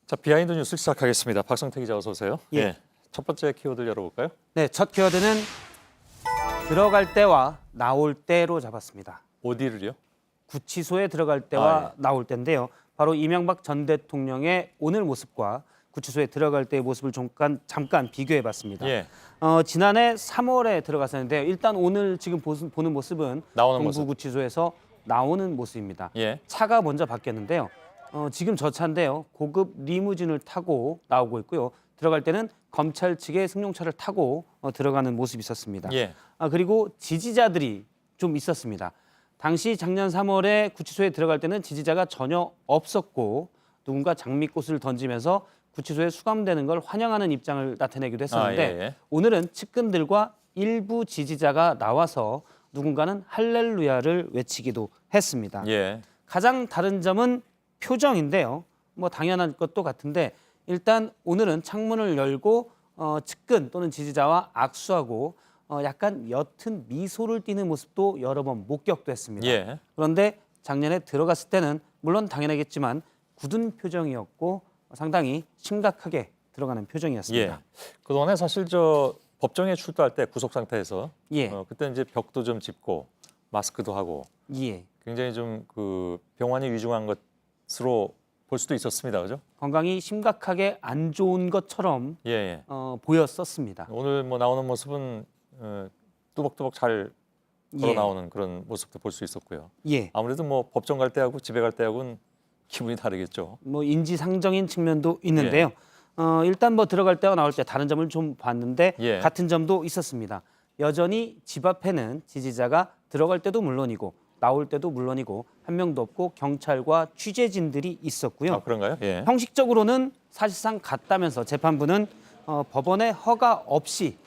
자, 비하인드 뉴스 시작하겠습니다. 박성태 기자 어서 오세요. 예. 첫 번째 키워드를 열어볼까요? 네, 첫 키워드는 들어갈 때와 나올 때로 잡았습니다. 어디를요? 구치소에 들어갈 때와 예. 나올 때인데요. 바로 이명박 전 대통령의 오늘 모습과 구치소에 들어갈 때의 모습을 잠깐 비교해봤습니다. 예. 지난해 3월에 들어갔었는데요. 일단 오늘 지금 보는 모습은 나오는 모습. 동부구치소에서 나오는 모습입니다. 예. 차가 먼저 바뀌었는데요. 지금 저 차인데요. 고급 리무진을 타고 나오고 있고요. 들어갈 때는 검찰 측의 승용차를 타고 들어가는 모습이 있었습니다. 예. 그리고 지지자들이 좀 있었습니다. 당시 작년 3월에 구치소에 들어갈 때는 지지자가 전혀 없었고 누군가 장미꽃을 던지면서 구치소에 수감되는 걸 환영하는 입장을 나타내기도 했었는데 예. 오늘은 측근들과 일부 지지자가 나와서 누군가는 할렐루야를 외치기도 했습니다. 예. 가장 다른 점은 표정인데요. 뭐 당연한 것도 같은데 일단 오늘은 창문을 열고 측근 또는 지지자와 악수하고 약간 옅은 미소를 띠는 모습도 여러 번 목격됐습니다. 예. 그런데 작년에 들어갔을 때는 물론 당연하겠지만 굳은 표정이었고 상당히 심각하게 들어가는 표정이었습니다. 예. 그동안에 사실 저 법정에 출두할 때 구속 상태에서 예. 그때 이제 벽도 좀 짚고 마스크도 하고 예. 굉장히 좀 그 병환이 위중한 것으로 볼 수도 있었습니다. 그죠? 건강이 심각하게 안 좋은 것처럼 예. 예. 보였었습니다. 오늘 뭐 나오는 모습은 뚜벅뚜벅 잘 걸어 예. 나오는 그런 모습도 볼 수 있었고요. 예. 아무래도 뭐 법정 갈 때하고 집에 갈 때하고는 기분이 다르겠죠. 뭐 인지상정인 측면도 있는데요. 일단 뭐 들어갈 때와 나올 때 다른 점을 좀 봤는데 예. 같은 점도 있었습니다. 여전히 집 앞에는 지지자가 들어갈 때도 물론이고 나올 때도 물론이고 한 명도 없고 경찰과 취재진들이 있었고요. 아, 그런가요? 예. 형식적으로는 사실상 같다면서 재판부는 법원의 허가 없이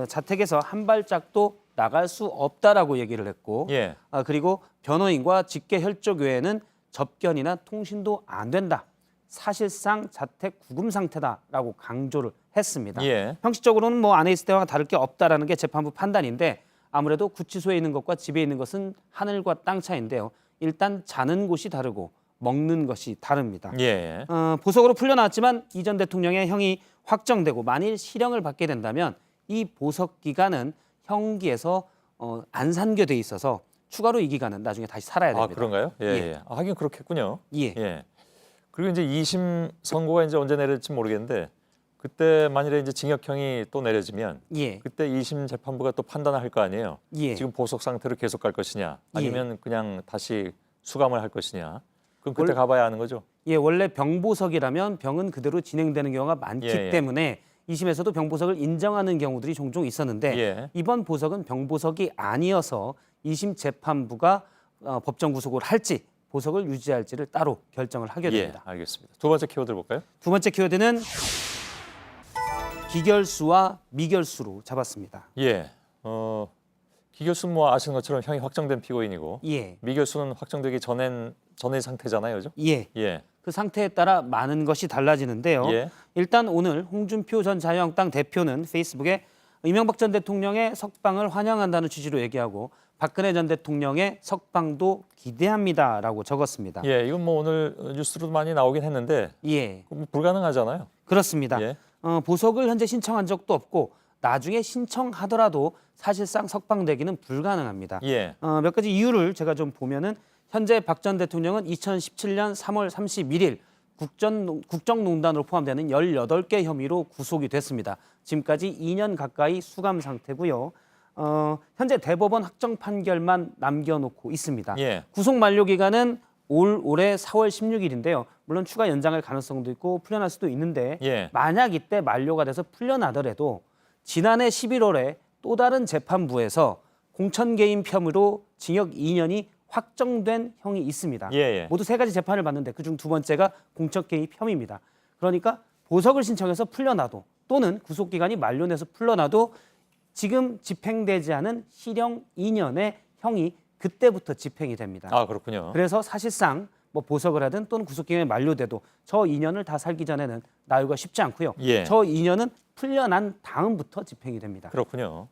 자택에서 한 발짝도 나갈 수 없다라고 얘기를 했고 예. 그리고 변호인과 직계 혈족 외에는 접견이나 통신도 안 된다. 사실상 자택 구금 상태다라고 강조를 했습니다. 예. 형식적으로는 뭐 안에 있을 때와 다를 게 없다라는 게 재판부 판단인데 아무래도 구치소에 있는 것과 집에 있는 것은 하늘과 땅 차이인데요. 일단 자는 곳이 다르고 먹는 것이 다릅니다. 예. 보석으로 풀려나왔지만 이 전 대통령의 형이 확정되고 만일 실형을 받게 된다면 이 보석 기간은 형기에서 안산교돼 있어서 추가로 이 기간은 나중에 다시 살아야 됩니다. 아, 그런가요? 예. 예. 예. 하긴 그렇겠군요. 예. 예. 그리고 이제 2심 선고가 이제 언제 내릴지 모르겠는데 그때 만일에 이제 징역형이 또 내려지면 예. 그때 2심 재판부가 또 판단을 할 거 아니에요. 예. 지금 보석 상태로 계속 갈 것이냐 아니면 그냥 다시 수감을 할 것이냐. 그럼 그때 가봐야 하는 거죠. 예, 원래 병보석이라면 병은 그대로 진행되는 경우가 많기 예, 예. 때문에 2심에서도 병보석을 인정하는 경우들이 종종 있었는데 예. 이번 보석은 병보석이 아니어서 2심 재판부가 법정 구속을 할지 보석을 유지할지를 따로 결정을 하게 예. 됩니다. 알겠습니다. 두 번째 키워드 볼까요? 두 번째 키워드는 기결수와 미결수로 잡았습니다. 예. 기결수는 뭐 아시는 것처럼 형이 확정된 피고인이고 예, 미결수는 확정되기 전의 상태잖아요, 그죠? 예. 예. 그 상태에 따라 많은 것이 달라지는데요. 예. 일단 오늘 홍준표 전 자유한국당 대표는 페이스북에 이명박 전 대통령의 석방을 환영한다는 취지로 얘기하고 박근혜 전 대통령의 석방도 기대합니다라고 적었습니다. 예, 이건 뭐 오늘 뉴스로 많이 나오긴 했는데 예, 뭐 불가능하잖아요. 그렇습니다. 예. 보석을 현재 신청한 적도 없고 나중에 신청하더라도 사실상 석방되기는 불가능합니다. 예. 몇 가지 이유를 제가 좀 보면은 현재 박 전 대통령은 2017년 3월 31일 국정농단으로 포함되는 18개 혐의로 구속이 됐습니다. 지금까지 2년 가까이 수감 상태고요. 현재 대법원 확정 판결만 남겨놓고 있습니다. 예. 구속 만료 기간은 올해 4월 16일인데요. 물론 추가 연장할 가능성도 있고 풀려날 수도 있는데 예. 만약 이때 만료가 돼서 풀려나더라도 지난해 11월에 또 다른 재판부에서 공천 개입 혐의로 징역 2년이 확정된 형이 있습니다. 예, 예. 모두 세 가지 재판을 받는데 그중 두 번째가 공천 개입 혐의입니다. 그러니까 보석을 신청해서 풀려나도 또는 구속 기간이 만료돼서 풀려나도 지금 집행되지 않은 실형 2년의 형이 그때부터 집행이 됩니다. 아, 그렇군요. 그래서 사실상 뭐 보석을 하든 또는 구속 기간이 만료돼도 저 2년을 다 살기 전에는 나오기가 쉽지 않고요. 예. 저 2년은 풀려난 다음부터 집행이 됩니다. 그렇군요.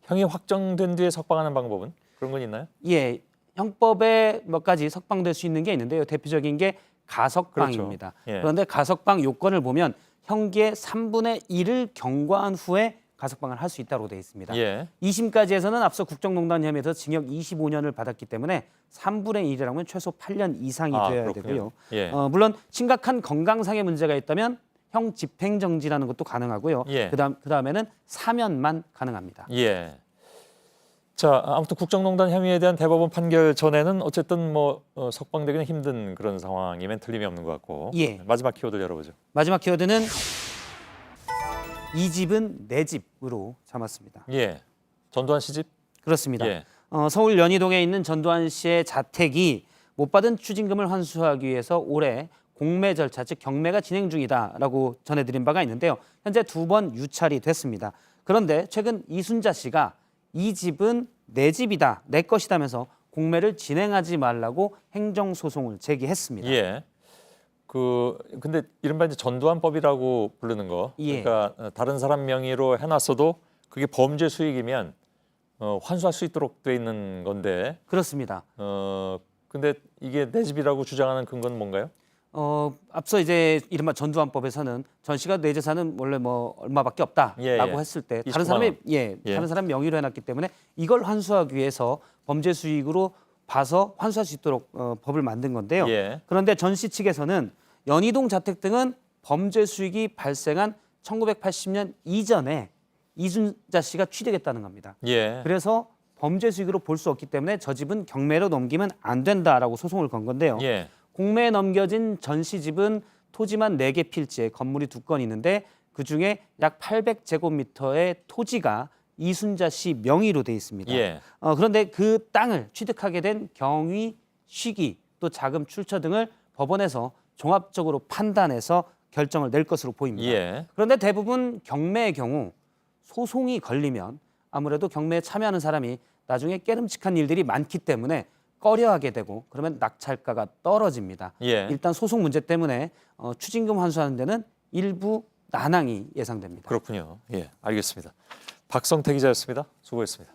형이 확정된 뒤에 석방하는 방법은 그런 건 있나요? 예, 형법에 몇 가지 석방될 수 있는 게 있는데요. 대표적인 게 가석방입니다. 그렇죠. 예. 그런데 가석방 요건을 보면 형기의 3분의 1을 경과한 후에 가석방을 할 수 있다고 되어 있습니다. 예. 2심까지에서는 앞서 국정농단 혐의에서 징역 25년을 받았기 때문에 3분의 1이라면 최소 8년 이상이 되어야 그렇군요. 되고요. 예. 물론 심각한 건강상의 문제가 있다면 형 집행정지라는 것도 가능하고요. 예. 그다음에는 사면만 가능합니다. 예. 자, 아무튼 국정농단 혐의에 대한 대법원 판결 전에는 어쨌든 뭐 석방되기는 힘든 그런 상황이면 틀림이 없는 것 같고. 예. 마지막 키워드 열어보죠. 마지막 키워드는 이 집은 내 집으로 잡았습니다. 예. 전두환 씨 집? 그렇습니다. 예. 서울 연희동에 있는 전두환 씨의 자택이 못 받은 추징금을 환수하기 위해서 올해 공매 절차, 즉 경매가 진행 중이다라고 전해드린 바가 있는데요. 현재 2번 유찰이 됐습니다. 그런데 최근 이순자 씨가 이 집은 내 집이다, 내 것이다면서 공매를 진행하지 말라고 행정소송을 제기했습니다. 예. 근데 이른바 이제 전두환법이라고 부르는 거. 예. 그러니까 다른 사람 명의로 해놨어도 그게 범죄 수익이면 환수할 수 있도록 돼 있는 건데. 그렇습니다. 근데 이게 내 집이라고 주장하는 근거는 뭔가요? 앞서 이제 이른바 전두환법에서는 전 씨가 내 재산은 원래 뭐 얼마밖에 없다라고 예, 예. 했을 때 29만 다른 사람이 원. 예. 다른 사람 명의로 해놨기 때문에 이걸 환수하기 위해서 범죄 수익으로 봐서 환수할 수 있도록 법을 만든 건데요. 예. 그런데 전 씨 측에서는 연희동 자택 등은 범죄 수익이 발생한 1980년 이전에 이순자 씨가 취득했다는 겁니다. 예. 그래서 범죄 수익으로 볼 수 없기 때문에 저 집은 경매로 넘기면 안 된다라고 소송을 건 건데요. 예. 공매에 넘겨진 전 씨 집은 토지만 4개 필지에 건물이 2건 있는데 그중에 약 800제곱미터의 토지가 이순자 씨 명의로 돼 있습니다. 예. 그런데 그 땅을 취득하게 된 경위, 시기, 또 자금 출처 등을 법원에서 종합적으로 판단해서 결정을 낼 것으로 보입니다. 예. 그런데 대부분 경매의 경우 소송이 걸리면 아무래도 경매에 참여하는 사람이 나중에 깨름칙한 일들이 많기 때문에 꺼려하게 되고 그러면 낙찰가가 떨어집니다. 예. 일단 소송 문제 때문에 추징금 환수하는 데는 일부 난항이 예상됩니다. 그렇군요. 예. 알겠습니다. 박성태 기자였습니다. 수고했습니다.